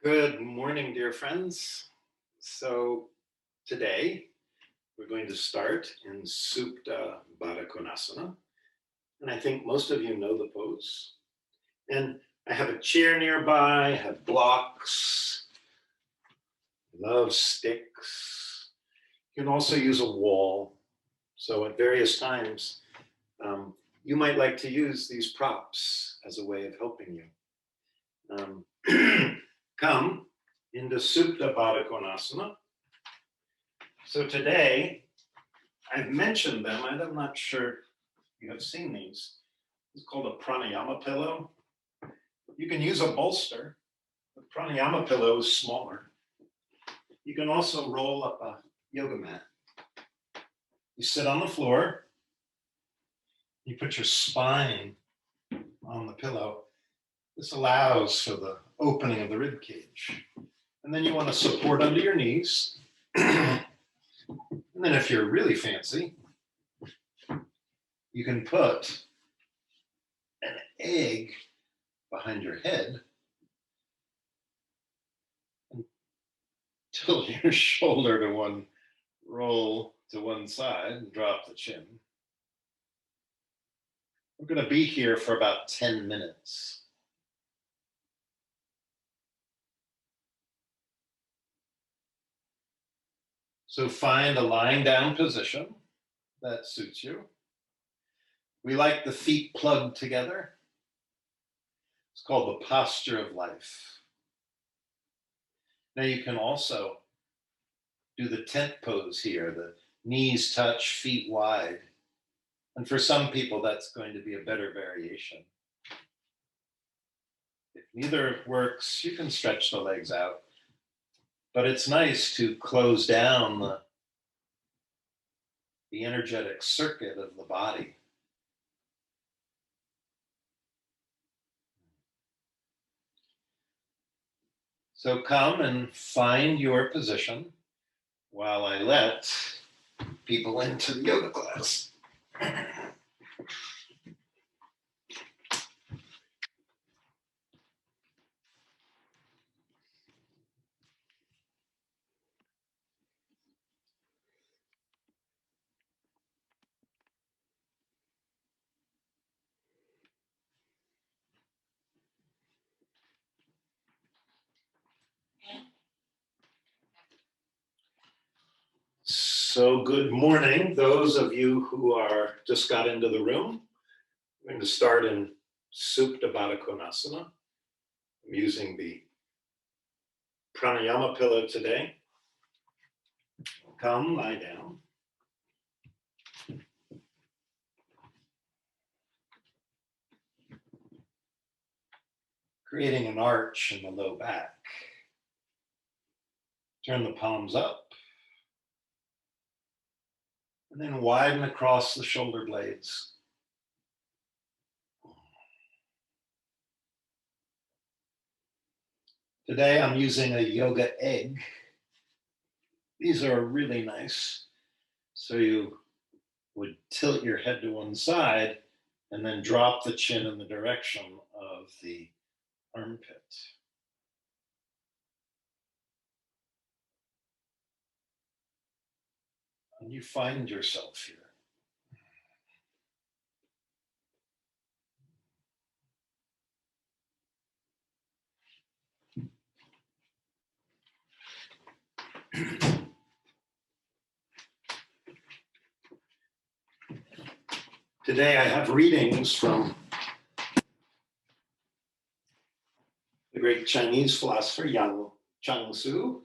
Good morning, dear friends. So today we're going to start in Supta Baddha Konasana. And I think most of you know the pose. And I have a chair nearby, I have blocks, love sticks. You can also use a wall. So at various times, you might like to use these props as a way of helping you. Come into Supta Baddha Konasana. So today, I've mentioned them, and I'm not sure you have seen these. It's called a pranayama pillow. You can use a bolster. The pranayama pillow is smaller. You can also roll up a yoga mat. You sit on the floor. You put your spine on the pillow. This allows for the opening of the rib cage. And then you want to support under your knees. And then if you're really fancy, you can put an egg behind your head and tilt your shoulder to one, roll to one side and drop the chin. We're going to be here for about 10 minutes. So find a lying down position that suits you. We like the feet plugged together. It's called the posture of life. Now you can also do the tent pose here, the knees touch, feet wide. And for some people, that's going to be a better variation. If neither works, you can stretch the legs out. But it's nice to close down the energetic circuit of the body. So come and find your position while I let people into the yoga class. So good morning, those of you who are just got into the room. I'm going to start in Supta Baddha Konasana. I'm using the pranayama pillow today. Come, lie down. Creating an arch in the low back. Turn the palms up. And then widen across the shoulder blades. Today I'm using a yoga egg. These are really nice. So you would tilt your head to one side and then drop the chin in the direction of the armpit. And you find yourself here. Today I have readings from the great Chinese philosopher Yang Changsu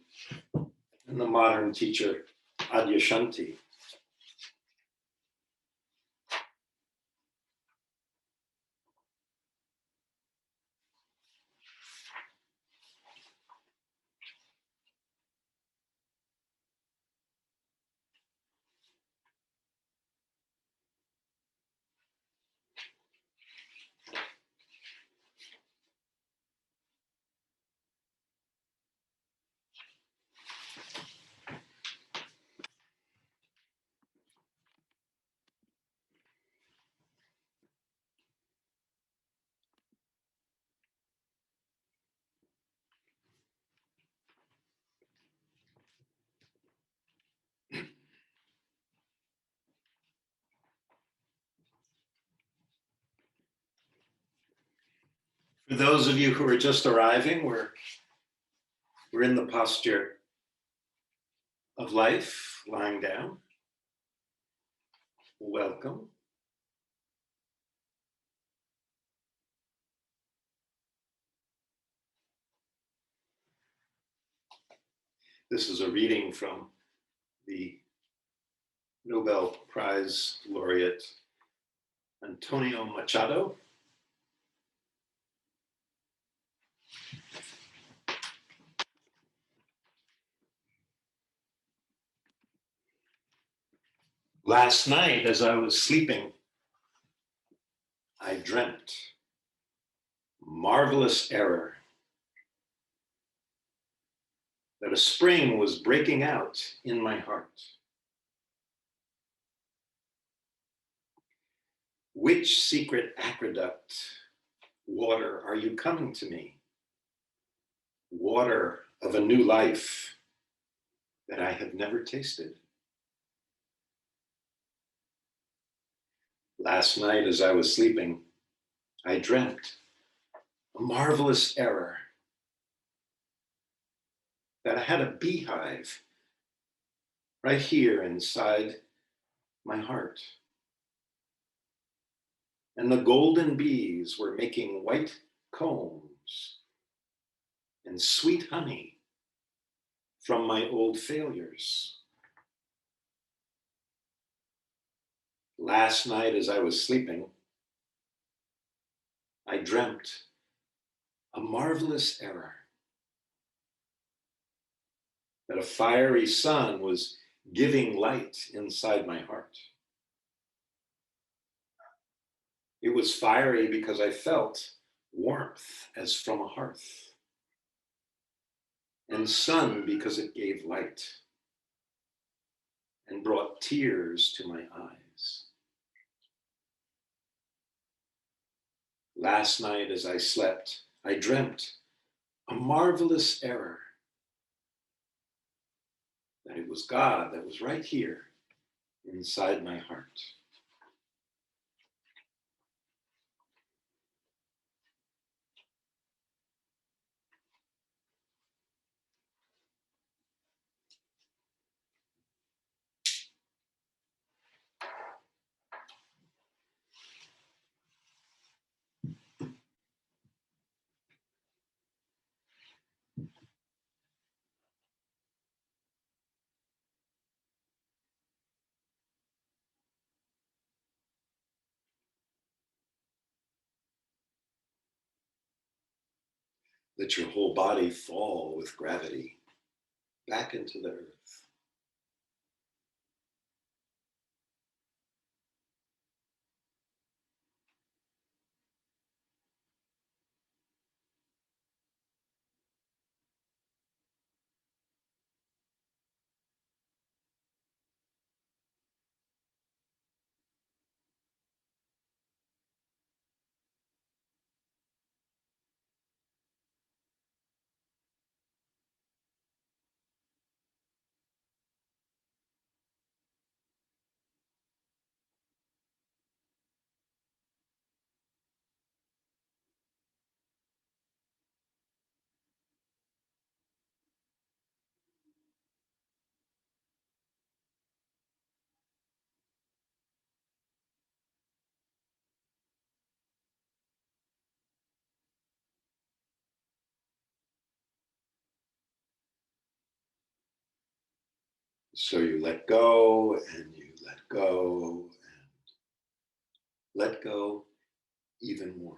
and the modern teacher Adyashanti. For those of you who are just arriving, we're in the posture of life, lying down. Welcome. This is a reading from the Nobel Prize laureate Antonio Machado. Last night, as I was sleeping, I dreamt. Marvelous error. That a spring was breaking out in my heart. Which secret aqueduct, water, are you coming to me? Water of a new life that I have never tasted. Last night, as I was sleeping, I dreamt a marvelous error that I had a beehive right here inside my heart. And the golden bees were making white combs and sweet honey from my old failures. Last night, as I was sleeping, I dreamt a marvelous error that a fiery sun was giving light inside my heart. It was fiery because I felt warmth as from a hearth, and sun because it gave light and brought tears to my eyes. Last night, as I slept, I dreamt a marvelous error that it was God that was right here inside my heart. Let your whole body fall with gravity back into the earth. So you let go and you let go and let go even more.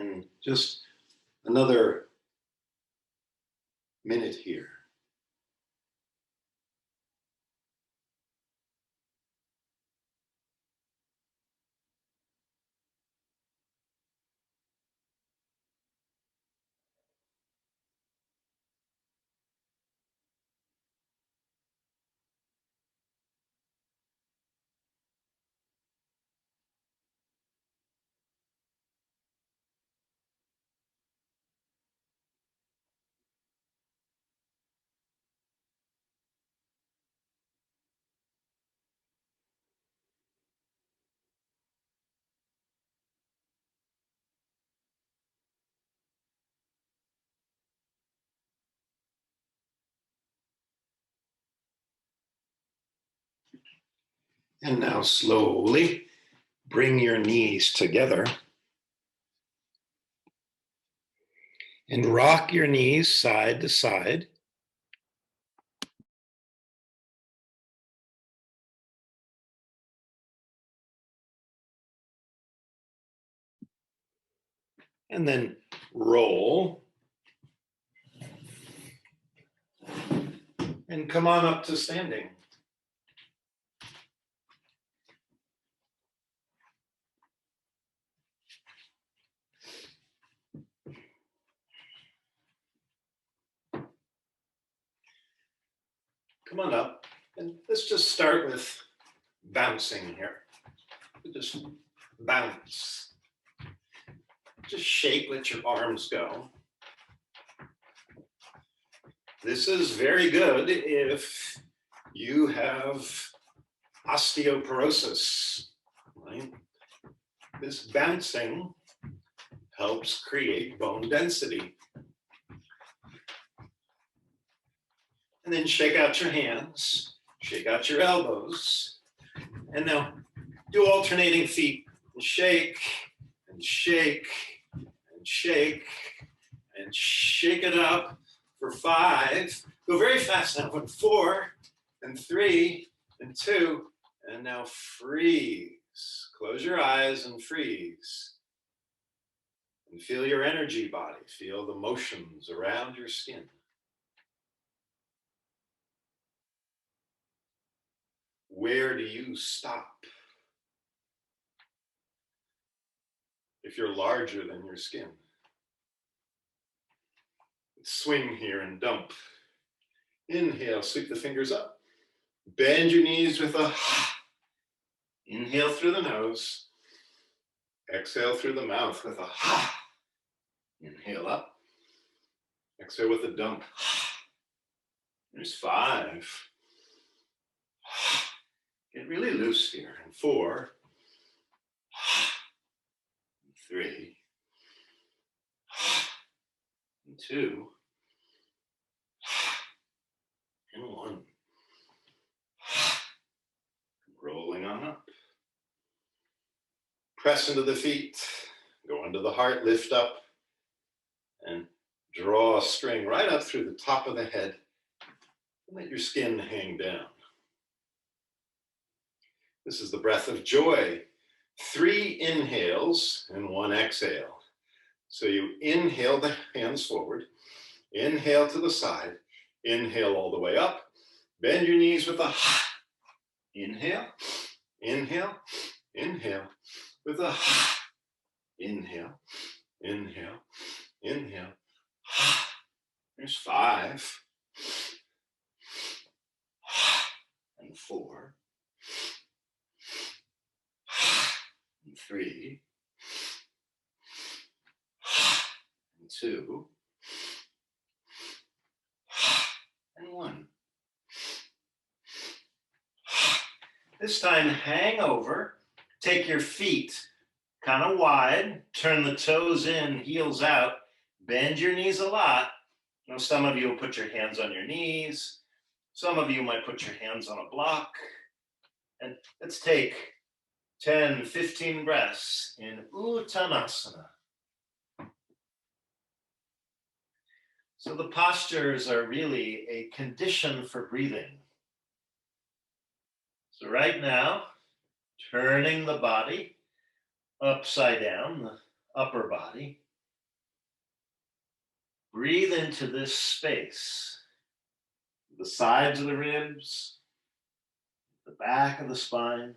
And just another minute here. And now slowly bring your knees together and rock your knees side to side. And then roll. And come on up to standing. Come on up, and let's just start with bouncing here. Just bounce. Just shake, let your arms go. This is very good if you have osteoporosis, right? This bouncing helps create bone density. And then shake out your hands, shake out your elbows, and now do alternating feet. And shake, and shake, and shake, and shake it up for 5. Go very fast now. 4, and 3, and 2, and now freeze. Close your eyes and freeze. And feel your energy body. Feel the motions around your skin. Where do you stop? If you're larger than your skin. Swing here and dump. Inhale, sweep the fingers up. Bend your knees with a inhale through the nose. Exhale through the mouth with a inhale up. Exhale with a dump. There's 5. Get really loose here. And 4. 3. And 2. And 1. Rolling on up. Press into the feet. Go into the heart. Lift up. And draw a string right up through the top of the head. And let your skin hang down. This is the breath of joy. 3 inhales and 1 exhale. So you inhale the hands forward. Inhale to the side. Inhale all the way up. Bend your knees with a inhale. Inhale. Inhale. With a inhale. Inhale. Inhale. There's 5. And 4. And 3. And 2. And 1. This time, hang over. Take your feet kind of wide. Turn the toes in, heels out. Bend your knees a lot. Now, some of you will put your hands on your knees. Some of you might put your hands on a block. And let's take 10, 15 breaths in Uttanasana. So the postures are really a condition for breathing. So right now, turning the body upside down, the upper body, Breathe into this space, the sides of the ribs, the back of the spine,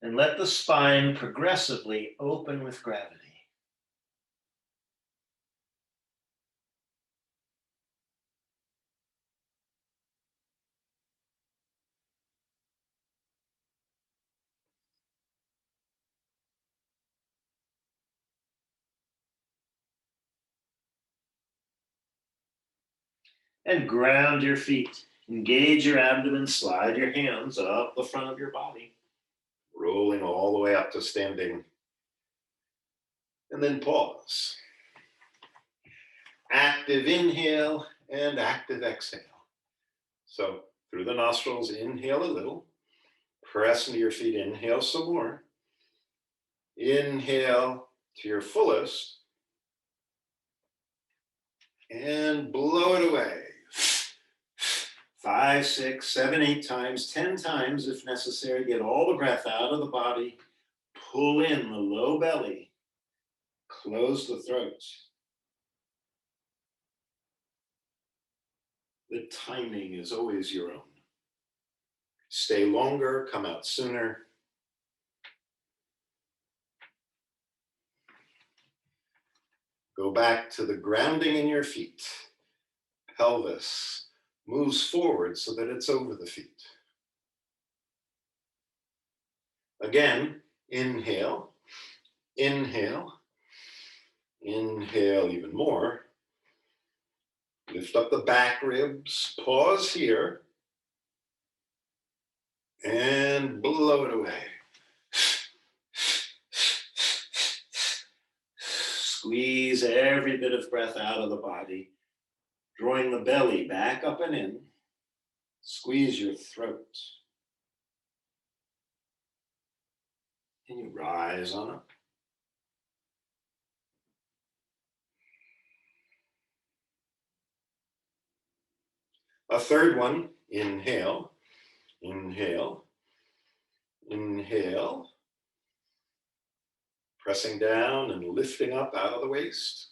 and let the spine progressively open with gravity. And ground your feet. Engage your abdomen, slide your hands up the front of your body, rolling all the way up to standing. And then pause. Active inhale and active exhale. So through the nostrils, inhale a little. Press into your feet, inhale some more. Inhale to your fullest. And blow it away. 5, 6, 7, 8 times, 10 times if necessary. Get all the breath out of the body. Pull in the low belly. Close the throat. The timing is always your own. Stay longer, come out sooner. Go back to the grounding in your feet. Pelvis moves forward so that it's over the feet. Again, inhale, inhale, inhale even more. Lift up the back ribs, pause here, and blow it away. Squeeze every bit of breath out of the body, drawing the belly back up and in. Squeeze your throat. And you rise on up. A third one, inhale, inhale, inhale. Pressing down and lifting up out of the waist.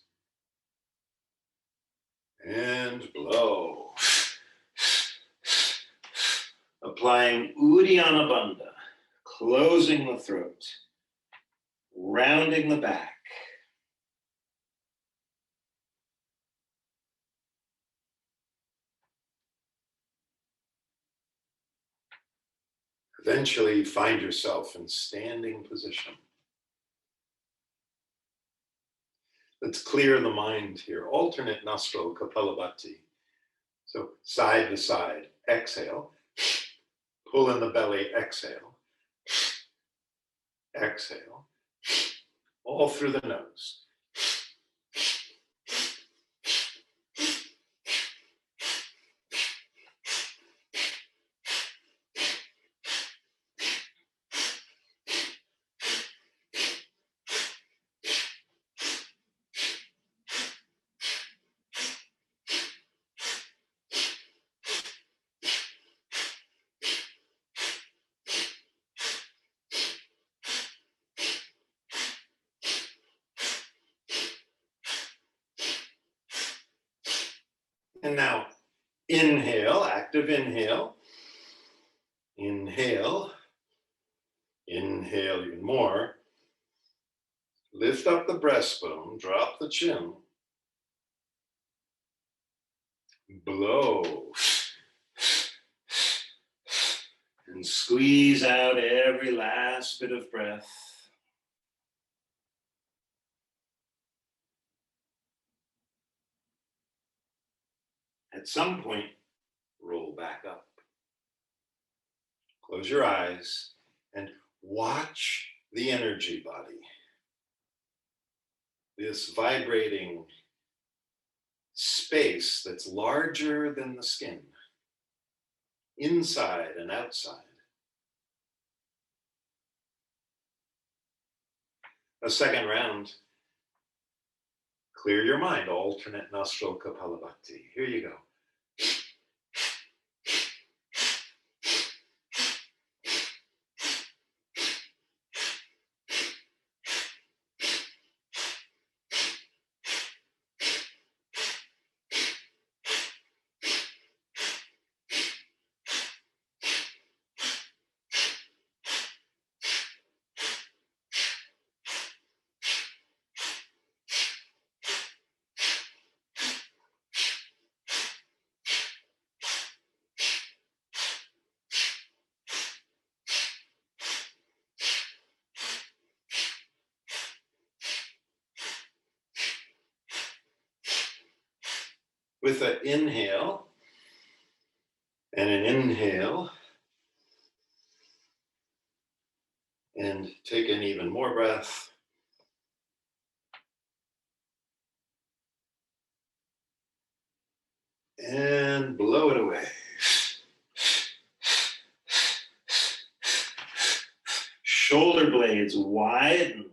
And blow. Applying Uddiyana Bandha, closing the throat, rounding the back. Eventually find yourself in standing position. Let's clear the mind here. Alternate nostril Kapalabhati. So side to side, exhale. Pull in the belly, exhale. Exhale. All through the nose. And now inhale, active inhale. Inhale. Inhale even more. Lift up the breastbone, drop the chin. Blow. And squeeze out every last bit of breath. At some point, roll back up. Close your eyes and watch the energy body. This vibrating space that's larger than the skin, inside and outside. A second round. Clear your mind, alternate nostril Kapalabhati. Here you go. with an inhale and an inhale. And take an even more breath. And blow it away. Shoulder blades widen.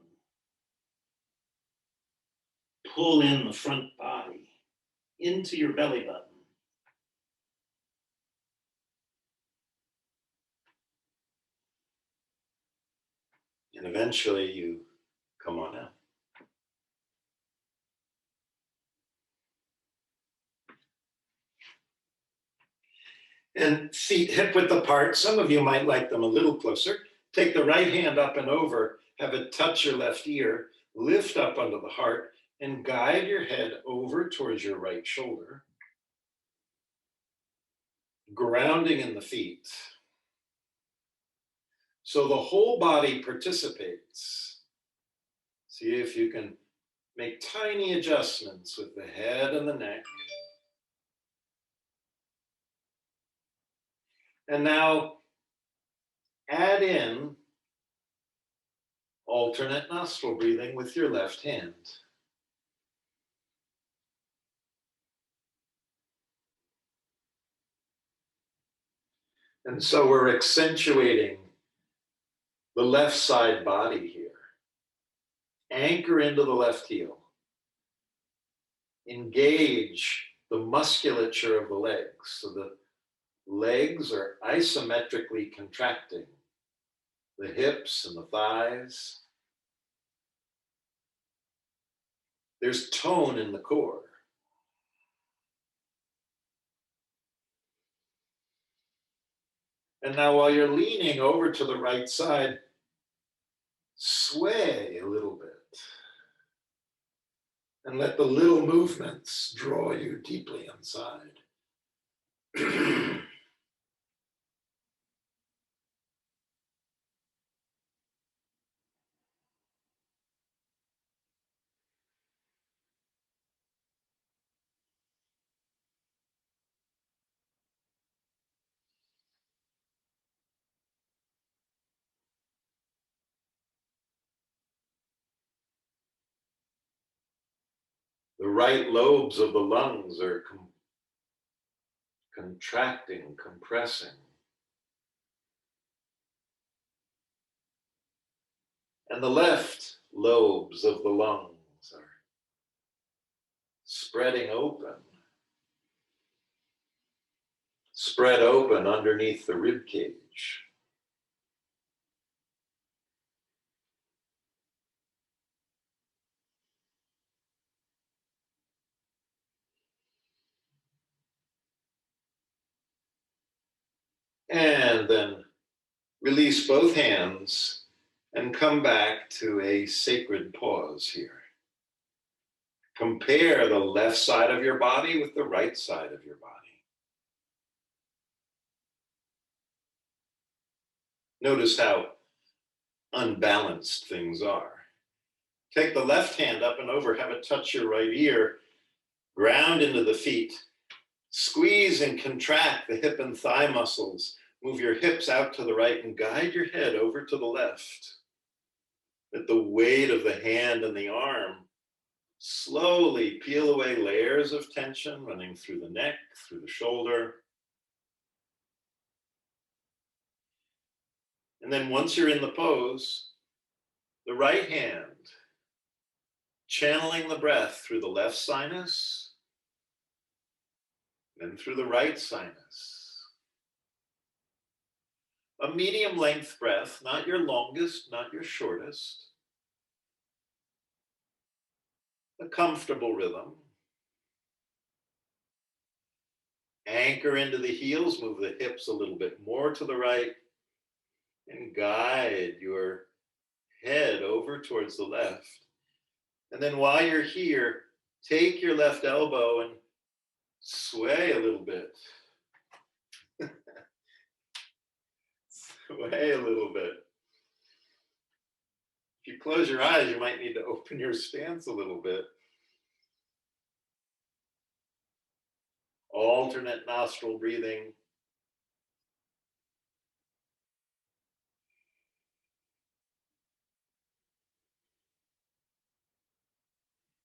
Pull in the front body into your belly button. And eventually you come on out. And feet hip width apart. Some of you might like them a little closer. Take the right hand up and over, have it touch your left ear, lift up under the heart, and guide your head over towards your right shoulder. Grounding in the feet. So the whole body participates. See if you can make tiny adjustments with the head and the neck. And now add in alternate nostril breathing with your left hand. And so we're accentuating the left side body here. Anchor into the left heel. Engage the musculature of the legs so the legs are isometrically contracting. The hips and the thighs. There's tone in the core. And now while you're leaning over to the right side, sway a little bit. And let the little movements draw you deeply inside. The right lobes of the lungs are contracting, compressing. And the left lobes of the lungs are spreading open. Spread open underneath the rib cage. And then release both hands and come back to a sacred pause here. Compare the left side of your body with the right side of your body. Notice how unbalanced things are. Take the left hand up and over, have it touch your right ear, ground into the feet, squeeze and contract the hip and thigh muscles, move your hips out to the right and guide your head over to the left. Let the weight of the hand and the arm slowly peel away layers of tension running through the neck, through the shoulder. And then once you're in the pose, the right hand, channeling the breath through the left sinus, then through the right sinus. A medium length breath, not your longest, not your shortest. A comfortable rhythm. Anchor into the heels, move the hips a little bit more to the right, and guide your head over towards the left. And then while you're here, take your left elbow and sway a little bit. Sway a little bit. If you close your eyes, you might need to open your stance a little bit. alternate nostril breathing.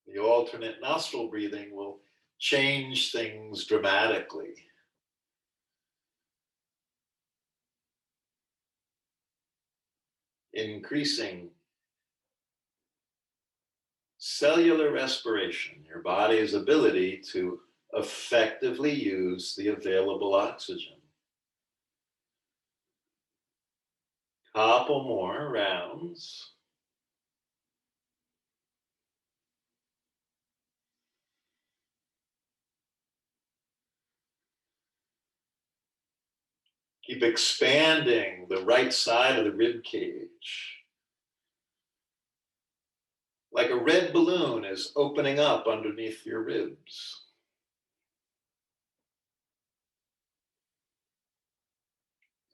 The alternate nostril breathing will change things dramatically. Increasing cellular respiration, your body's ability to effectively use the available oxygen. Couple more rounds. Keep expanding the right side of the rib cage. Like a red balloon is opening up underneath your ribs.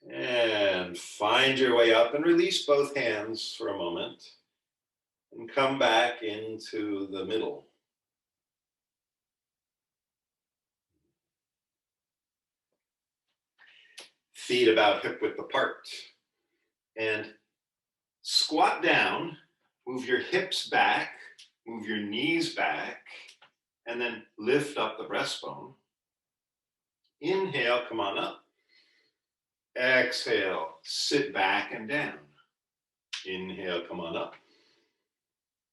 And find your way up and release both hands for a moment and come back into the middle. Feet about hip width apart. And squat down, move your hips back, move your knees back, and then lift up the breastbone. Inhale, come on up. Exhale, sit back and down. Inhale, come on up.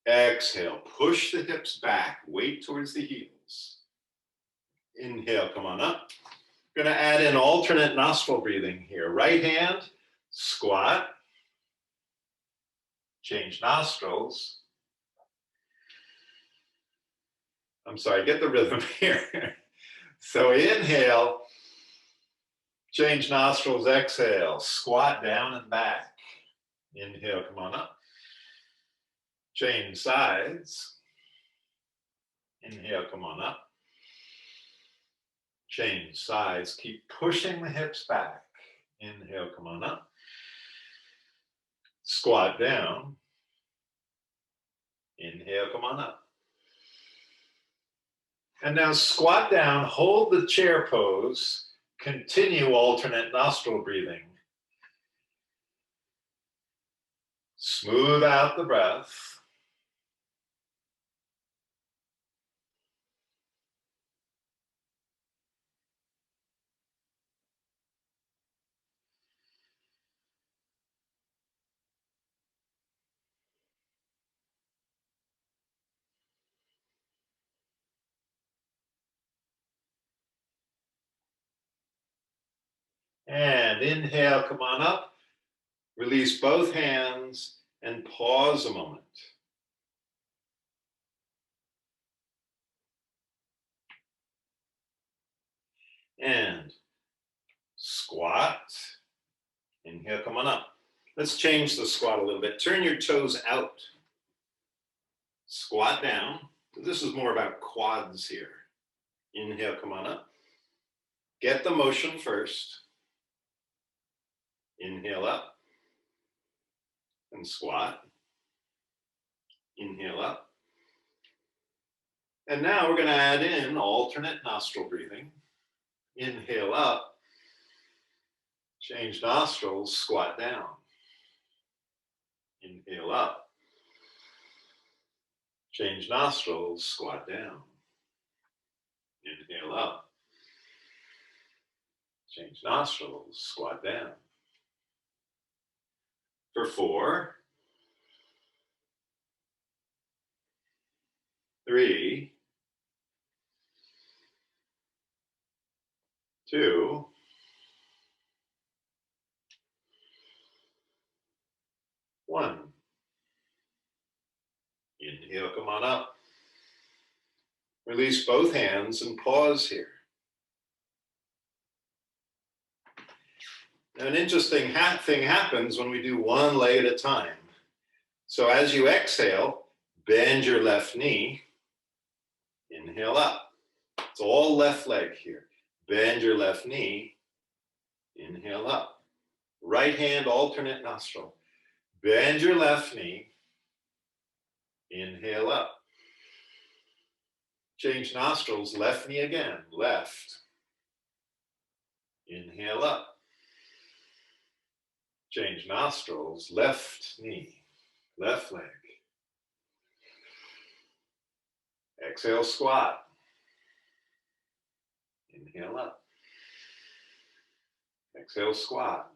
Exhale, push the hips back, weight towards the heels. Inhale, come on up. Going to add in alternate nostril breathing here. Right hand, squat. Change nostrils. I'm sorry, get the rhythm here. So inhale, change nostrils, exhale, squat down and back. Inhale, come on up. Change sides. Inhale, come on up. Change sides. Keep pushing the hips back. Inhale, come on up. Squat down. Inhale, come on up. And now squat down, hold the chair pose, continue alternate nostril breathing. Smooth out the breath. And inhale, come on up. Release both hands and pause a moment. And squat. Inhale, come on up. Let's change the squat a little bit. Turn your toes out. Squat down. This is more about quads here. Inhale, come on up. Get the motion first. Inhale up. And squat. Inhale up. And now we're going to add in alternate nostril breathing. Inhale up. Change nostrils, squat down. Inhale up. Change nostrils, squat down. Inhale up. Change nostrils, squat down. For 4, 3, 2, 1. Inhale, come on up. Release both hands and pause here. Now, an interesting thing happens when we do one leg at a time. So as you exhale, bend your left knee. Inhale up. It's all left leg here. Bend your left knee. Inhale up. Right hand, alternate nostril. Bend your left knee. Inhale up. Change nostrils, left knee again, left. Inhale up. Change nostrils, left knee, left leg. Exhale, squat. Inhale up. Exhale, squat.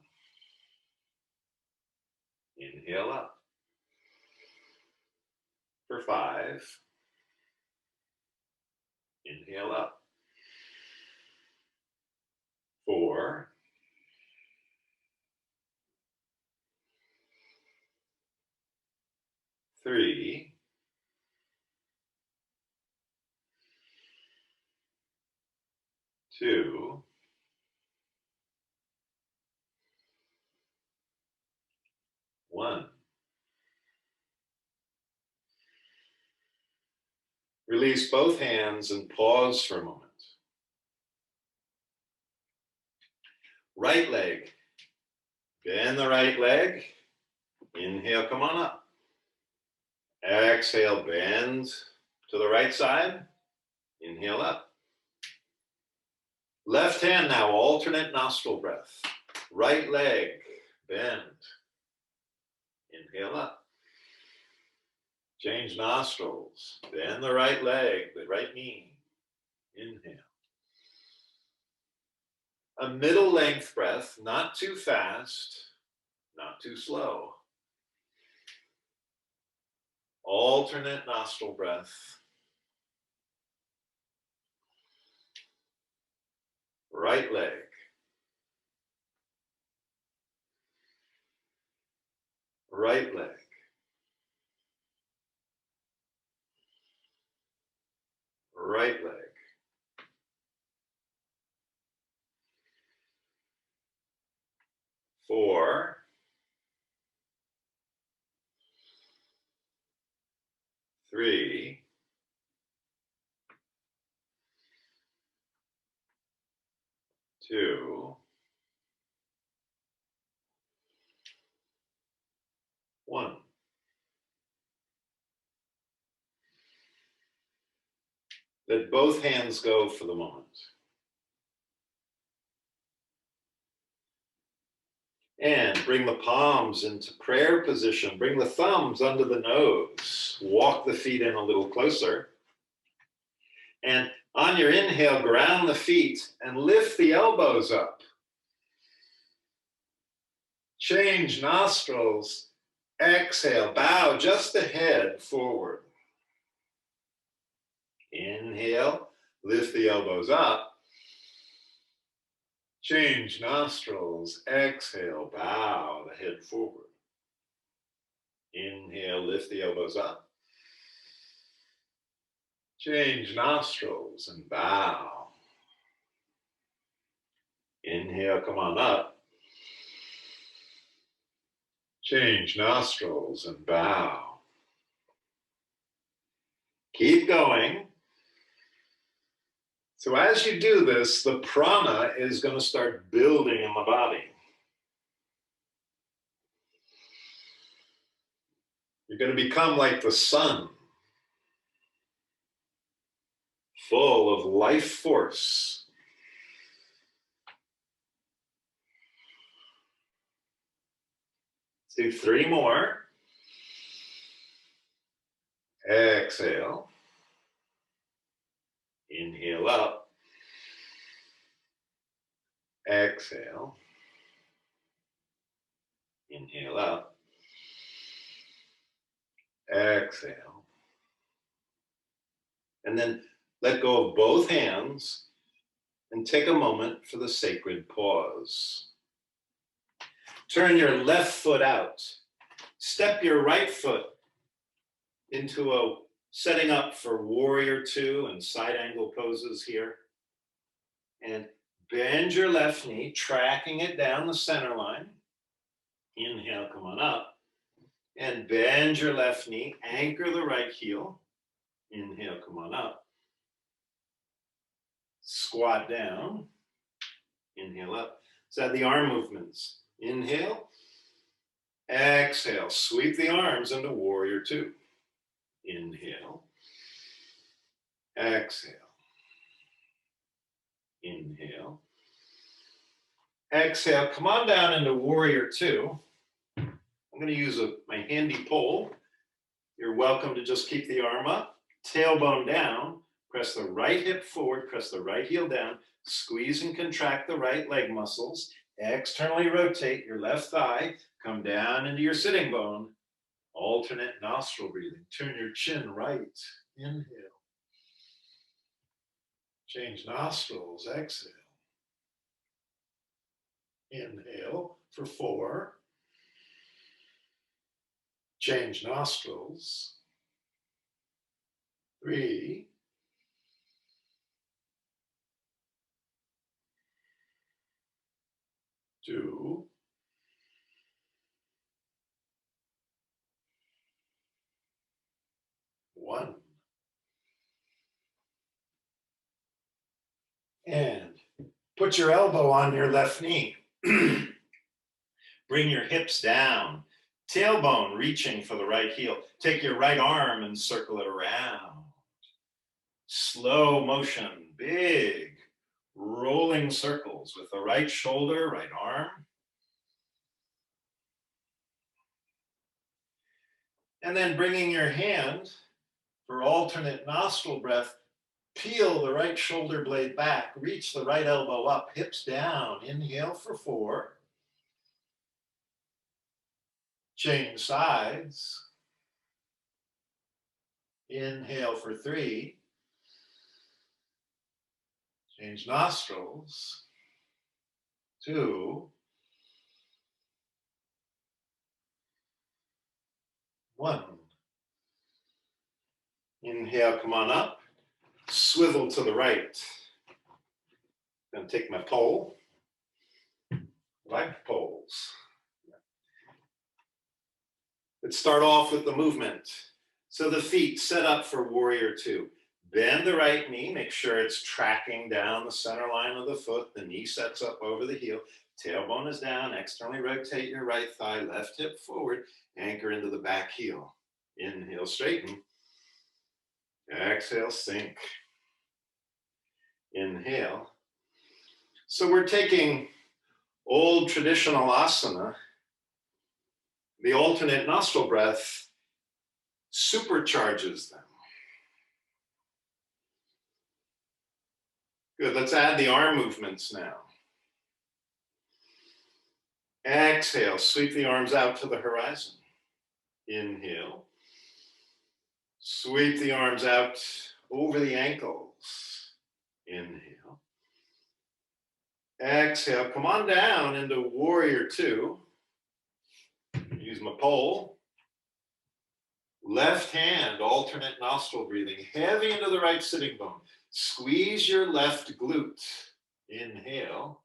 Inhale up. For 5. Inhale up. 4. 3. 2. 1. Release both hands and pause for a moment. Right leg. Bend the right leg. Inhale, come on up. Exhale, bend to the right side. Inhale up. Left hand now, alternate nostril breath. Right leg, bend. Inhale up. Change nostrils. Bend the right leg, the right knee. Inhale. A middle length breath, not too fast, not too slow. Alternate nostril breath. Right leg. Right leg. Right leg. 4. 3. 2. 1. Let both hands go for the moment. And bring the palms into prayer position. Bring the thumbs under the nose. Walk the feet in a little closer. And on your inhale, ground the feet and lift the elbows up. Change nostrils. Exhale, bow just the head forward. Inhale, lift the elbows up. Change nostrils. Exhale, bow the head forward. Inhale, lift the elbows up. Change nostrils and bow. Inhale, come on up. Change nostrils and bow. Keep going. So as you do this, the prana is going to start building in the body. You're going to become like the sun, full of life force. Let's do 3 more. Exhale. Inhale up. Exhale. Inhale up. Exhale. And then let go of both hands and take a moment for the sacred pause. Turn your left foot out. Step your right foot into a setting up for warrior 2 and side angle poses here. And bend your left knee, tracking it down the center line. Inhale, come on up. And bend your left knee, anchor the right heel. Inhale, come on up. Squat down. Inhale up. So the arm movements. Inhale. Exhale. Sweep the arms into warrior 2. Inhale. Exhale. Inhale. Exhale, come on down into warrior two. I'm going to use my handy pole. You're welcome to just keep the arm up, tailbone down, press the right hip forward, press the right heel down, squeeze and contract the right leg muscles, externally rotate your left thigh, come down into your sitting bone, alternate nostril breathing. Turn your chin right, inhale. Change nostrils, exhale. Inhale for 4. Change nostrils. 3. 2. 1. And put your elbow on your left knee. Bring your hips down. Tailbone reaching for the right heel. Take your right arm and circle it around. Slow motion, big rolling circles with the right shoulder, right arm. And then bringing your hand for alternate nostril breath, peel the right shoulder blade back, reach the right elbow up, hips down. Inhale for 4. Change sides. Inhale for 3. Change nostrils. 2. 1. Inhale, come on up. Swivel to the right. I'm going to take my pole. Like poles. Let's start off with the movement. So the feet set up for warrior two. Bend the right knee, make sure it's tracking down the center line of the foot. The knee sets up over the heel. Tailbone is down, externally rotate your right thigh, left hip forward, anchor into the back heel. Inhale, straighten. Exhale, sink. Inhale. So we're taking old traditional asana. The alternate nostril breath supercharges them. Good, let's add the arm movements now. Exhale, sweep the arms out to the horizon. Inhale. Sweep the arms out over the ankles. Inhale. Exhale, come on down into warrior two. Use my pole. Left hand, alternate nostril breathing, heavy into the right sitting bone. Squeeze your left glute. Inhale.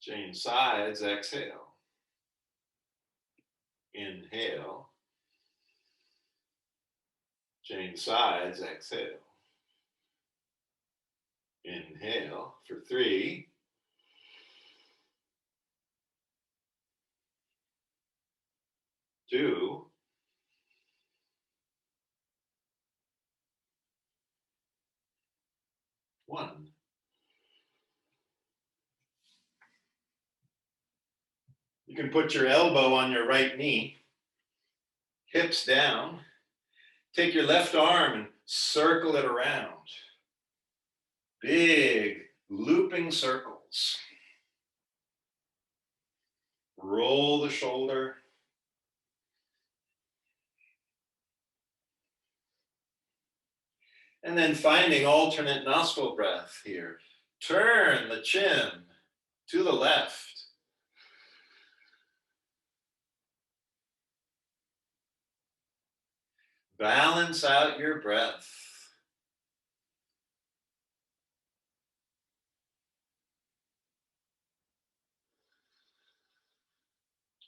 Change sides, exhale. Inhale. Change sides, exhale. Inhale for 3. 2. 1. You can put your elbow on your right knee, hips down. Take your left arm and circle it around. Big looping circles. Roll the shoulder. And then finding alternate nostril breath here. Turn the chin to the left. Balance out your breath.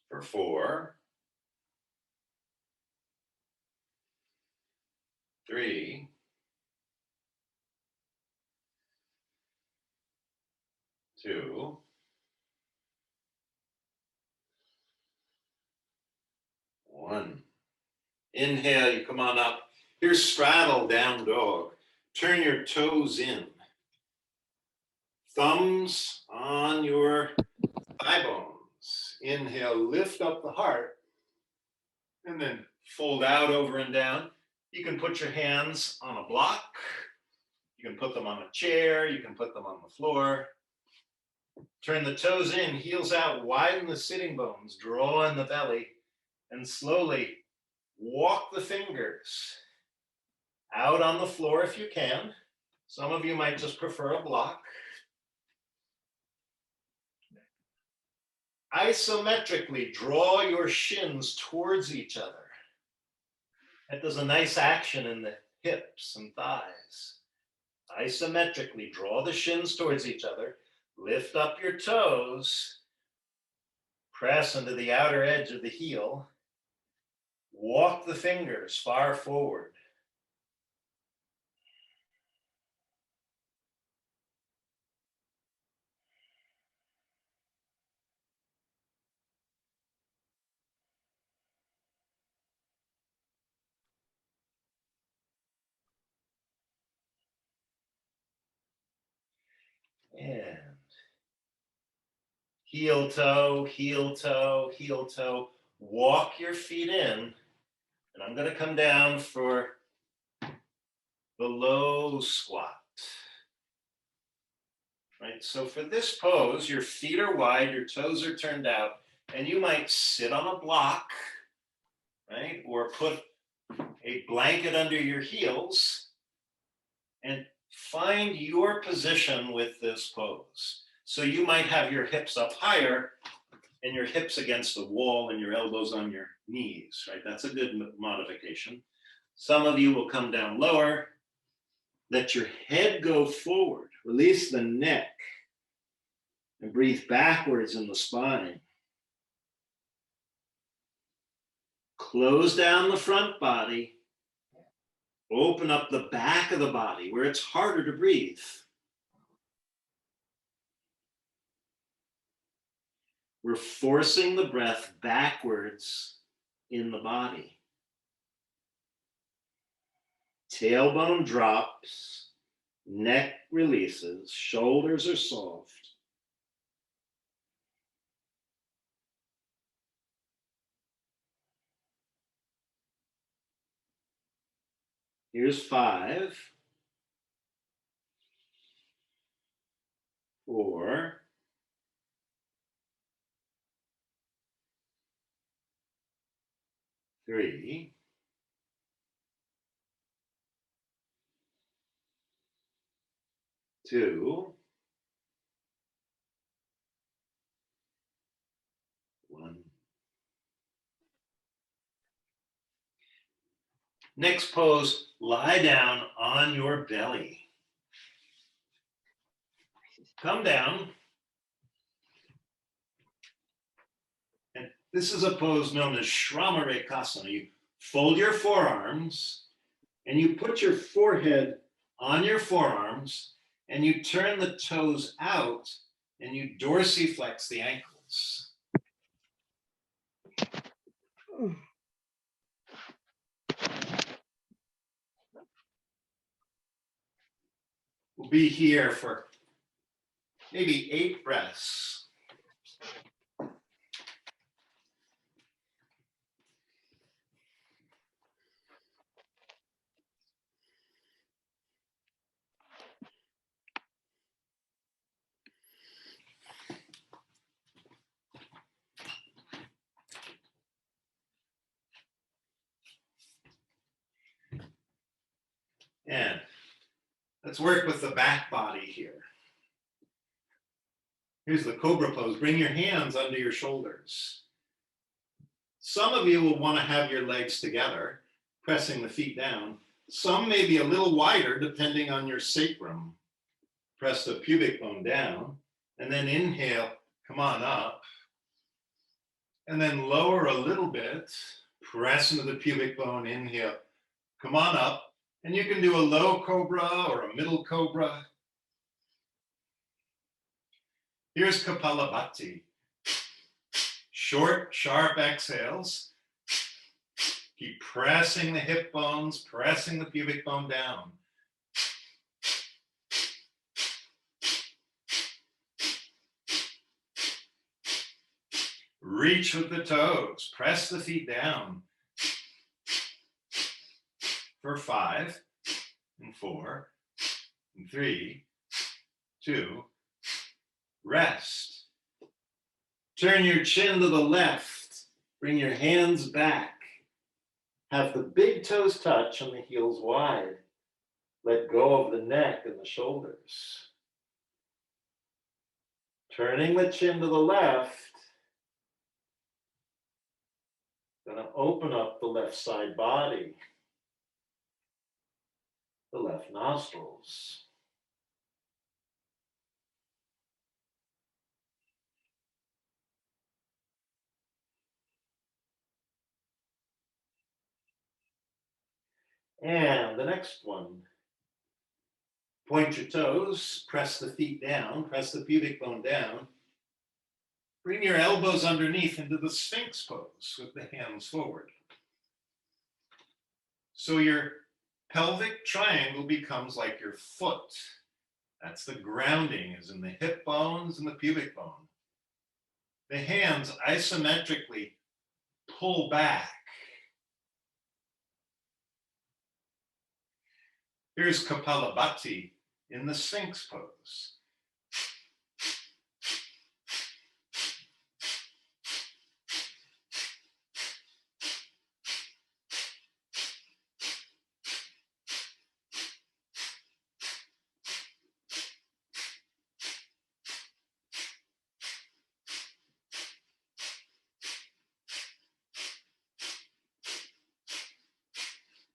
For 4. 3. 2. 1. Inhale, you come on up. Here's straddle down dog. Turn your toes in. Thumbs on on your thigh bones. Inhale, lift up the heart, and then fold out over and down. You can put your hands on a block. You can put them on a chair. You can put them on the floor. Turn the toes in, heels out, widen the sitting bones, draw in the belly, and slowly walk the fingers out on the floor if you can. Some of you might just prefer a block. Isometrically draw your shins towards each other. That does a nice action in the hips and thighs. Isometrically draw the shins towards each other. Lift up your toes. Press into the outer edge of the heel. Walk the fingers far forward. And heel toe, heel toe, heel toe. Walk your feet in. And I'm going to come down for the low squat. Right? So for this pose, your feet are wide, your toes are turned out, and you might sit on a block, right? Or put a blanket under your heels and find your position with this pose. So you might have your hips up higher and your hips against the wall and your elbows on your knees, right? That's a good modification. Some of you will come down lower. Let your head go forward. Release the neck and breathe backwards in the spine. Close down the front body. Open up the back of the body where it's harder to breathe. We're forcing the breath backwards in the body. Tailbone drops, neck releases, shoulders are soft. Here's 5, 4, 3, 2, 1. Next pose, lie down on your belly. Come down. And this is a pose known as Shramarekasana. You fold your forearms and you put your forehead on your forearms and you turn the toes out and you dorsiflex the ankles. We'll be here for maybe 8 breaths. And let's work with the back body here. Here's the cobra pose. Bring your hands under your shoulders. Some of you will want to have your legs together, pressing the feet down. Some may be a little wider depending on your sacrum. Press the pubic bone down and then inhale, come on up. And then lower a little bit, press into the pubic bone, inhale, come on up. And you can do a low cobra or a middle cobra. Here's Kapalabhati. Short, sharp exhales. Keep pressing the hip bones, pressing the pubic bone down. Reach with the toes. Press the feet down. For 5 and 4 and 3, 2, rest. Turn your chin to the left. Bring your hands back. Have the big toes touch and the heels wide. Let go of the neck and the shoulders. Turning the chin to the left. Gonna open up the left side body. The left nostrils. And the next one. Point your toes, press the feet down, press the pubic bone down. Bring your elbows underneath into the Sphinx pose with the hands forward. So your pelvic triangle becomes like your foot. That's the grounding, is in the hip bones and the pubic bone. The hands isometrically pull back. Here's Kapalabhati in the Sphinx pose.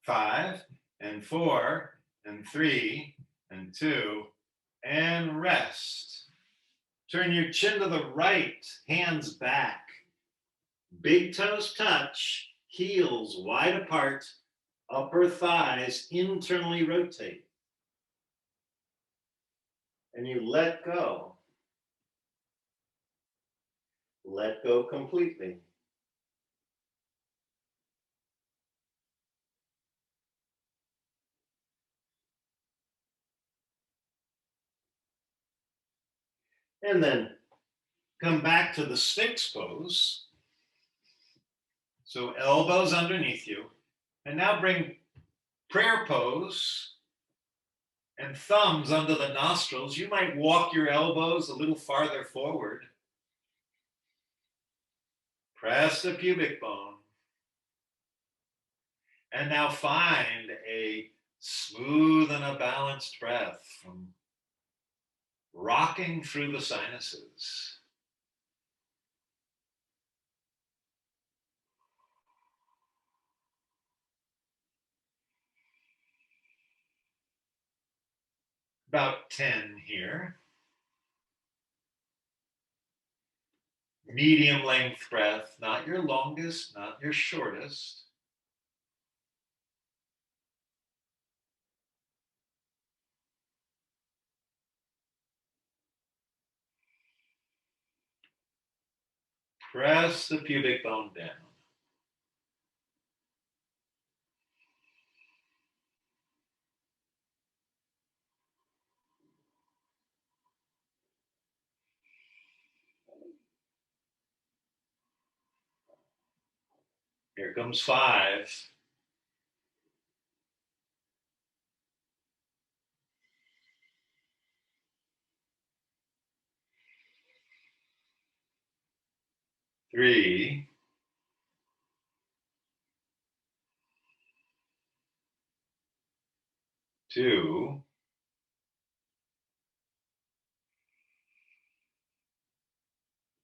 Five and 4 and 3 and 2 and rest. Turn your chin to the right, hands back. Big toes touch, heels wide apart, upper thighs internally rotate. And you let go. Let go completely. And then come back to the Sphinx pose. So elbows underneath you. And now bring prayer pose and thumbs under the nostrils. You might walk your elbows a little farther forward. Press the pubic bone. And now find a smooth and a balanced breath from rocking through the sinuses. About 10 here. Medium length breath, not your longest, not your shortest. Press the pubic bone down. Here comes 5. 3. 2.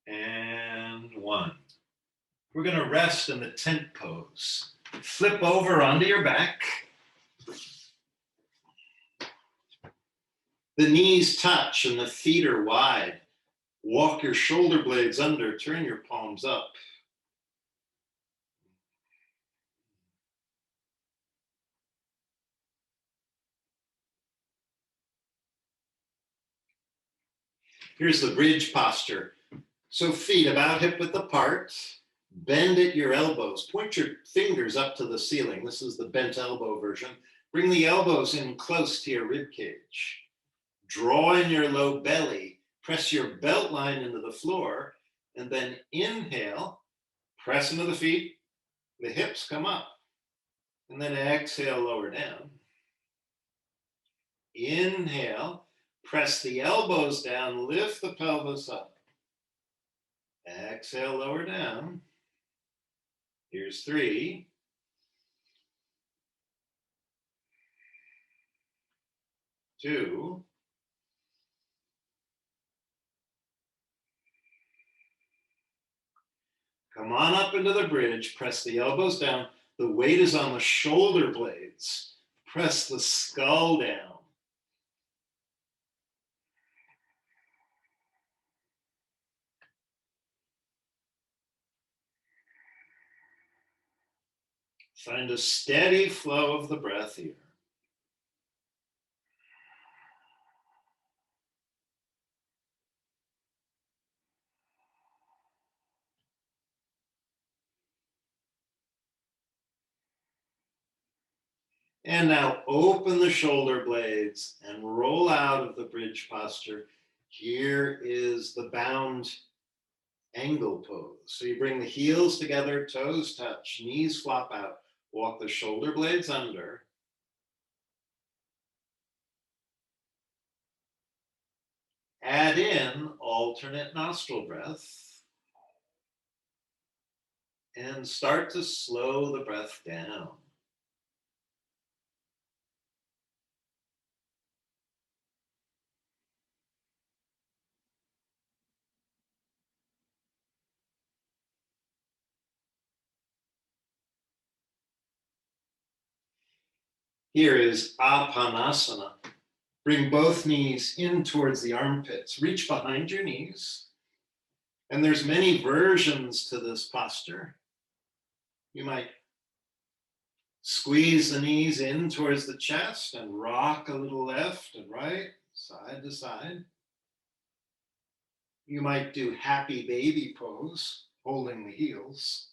And 1. We're going to rest in the tent pose. Flip over onto your back. The knees touch and the feet are wide. Walk your shoulder blades under, turn your palms up. Here's the bridge posture. So feet about hip width apart, bend at your elbows, point your fingers up to the ceiling. This is the bent elbow version. Bring the elbows in close to your rib cage. Draw in your low belly, press your belt line into the floor, And then inhale, press into the feet, the hips come up. And then exhale, lower down. Inhale, press the elbows down, lift the pelvis up. Exhale, lower down. Here's 3. 2. Come on up into the bridge, press the elbows down. The weight is on the shoulder blades. Press the skull down. Find a steady flow of the breath here. And now open the shoulder blades and roll out of the bridge posture. Here is the bound angle pose. So you bring the heels together, toes touch, knees flop out, walk the shoulder blades under. Add in alternate nostril breath and start to slow the breath down. Here is Apanasana. Bring both knees in towards the armpits. Reach behind your knees. And there's many versions to this posture. You might squeeze the knees in towards the chest and rock a little left and right, side to side. You might do happy baby pose, holding the heels.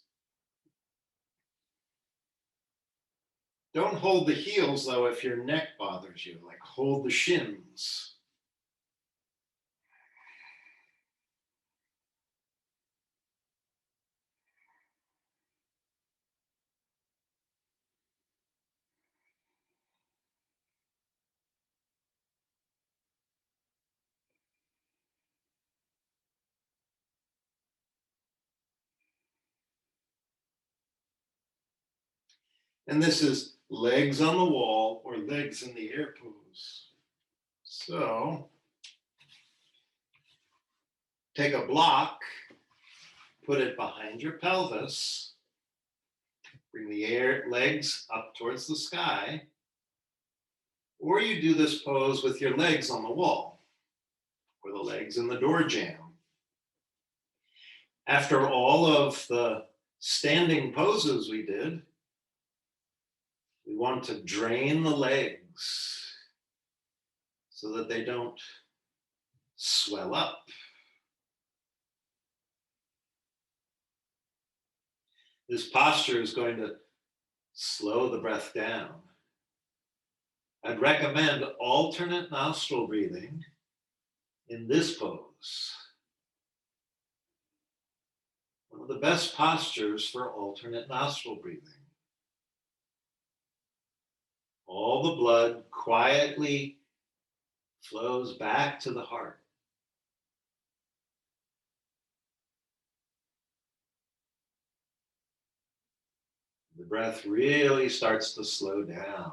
Don't hold the heels though if your neck bothers you, like hold the shins. And this is legs on the wall or legs in the air pose. So take a block, put it behind your pelvis, bring the legs up towards the sky, or you do this pose with your legs on the wall or the legs in the door jamb. After all of the standing poses we did, we want to drain the legs so that they don't swell up. This posture is going to slow the breath down. I'd recommend alternate nostril breathing in this pose. One of the best postures for alternate nostril breathing. All the blood quietly flows back to the heart. The breath really starts to slow down.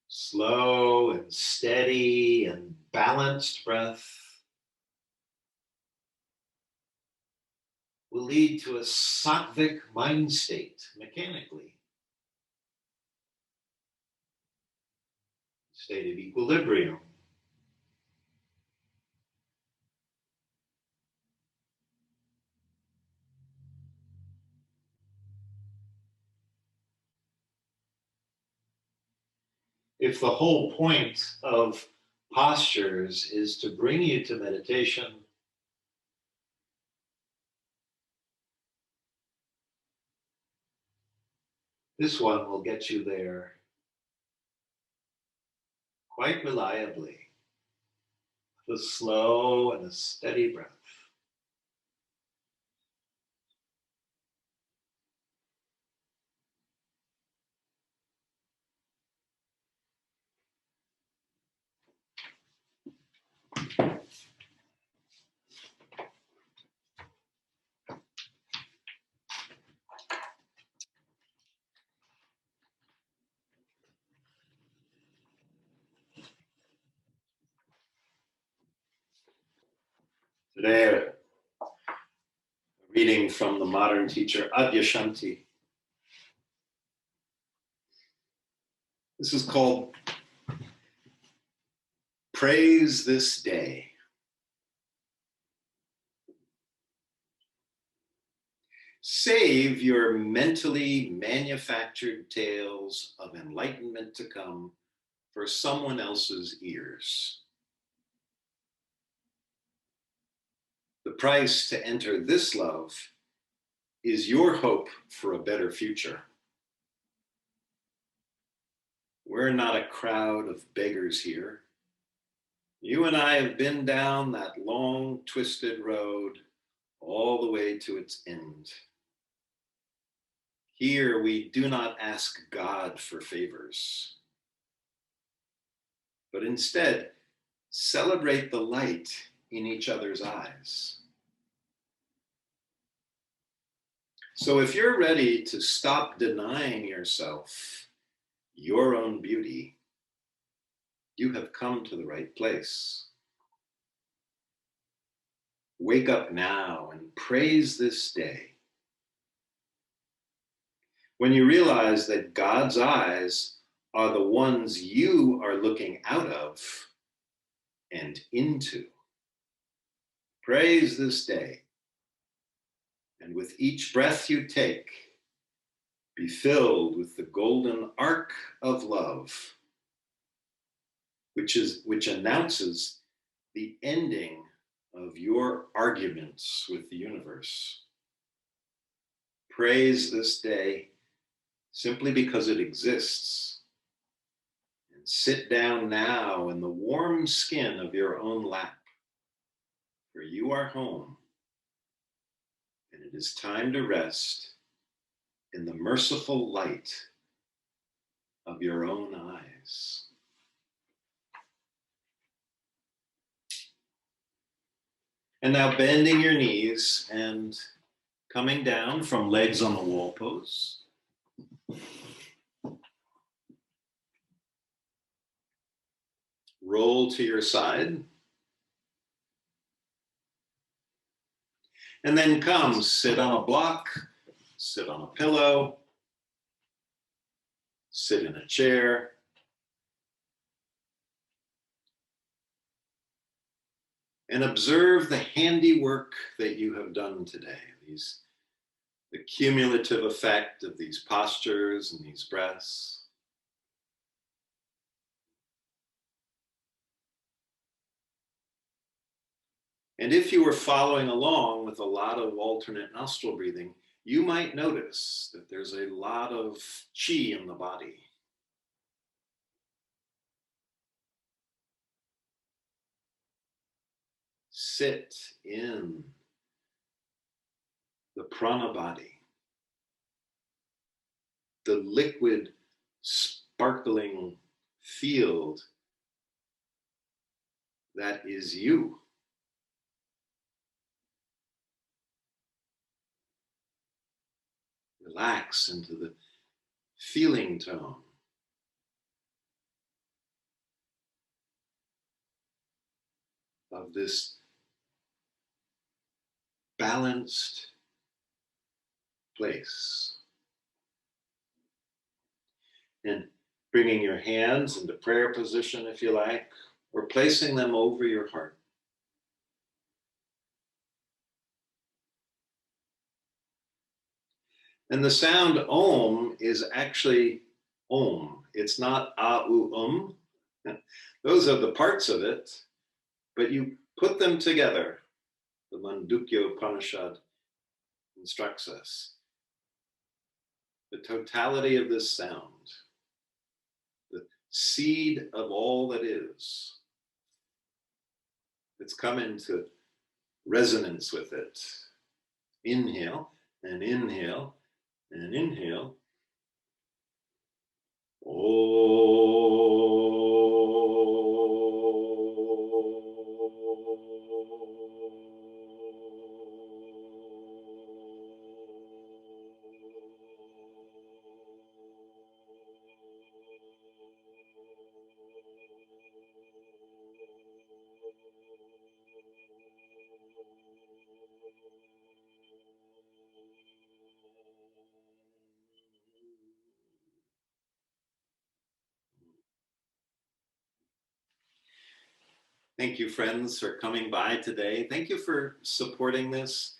Slow and steady and balanced breath will lead to a sattvic mind state mechanically. State of equilibrium. If the whole point of postures is to bring you to meditation, this one will get you there quite reliably, with a slow and a steady breath. Today, a reading from the modern teacher Adyashanti. This is called Praise This Day. Save your mentally manufactured tales of enlightenment to come for someone else's ears. The price to enter this love is your hope for a better future. We're not a crowd of beggars here. You and I have been down that long, twisted road all the way to its end. Here we do not ask God for favors, but instead celebrate the light in each other's eyes. So if you're ready to stop denying yourself your own beauty, you have come to the right place. Wake up now and praise this day. When you realize that God's eyes are the ones you are looking out of and into. Praise this day. And with each breath you take, be filled with the golden arc of love, which announces the ending of your arguments with the universe. Praise this day simply because it exists. And sit down now in the warm skin of your own lap, for you are home, and it is time to rest in the merciful light of your own eyes. And now bending your knees and coming down from legs on the wall pose. Roll to your side. And then come, sit on a block, sit on a pillow, sit in a chair. And observe the handiwork that you have done today, the cumulative effect of these postures and these breaths. And if you were following along with a lot of alternate nostril breathing, you might notice that there's a lot of chi in the body. Sit in the prana body, the liquid, sparkling field that is you. Relax into the feeling tone of this balanced place. And bringing your hands into prayer position, if you like, or placing them over your heart. And the sound Om is actually Om. It's not A-U-Um. Those are the parts of it, but you put them together. The Mandukya Upanishad instructs us. The totality of this sound, the seed of all that is. Let's come into resonance with it. Inhale and inhale and inhale. Thank you, friends, for coming by today. Thank you for supporting this.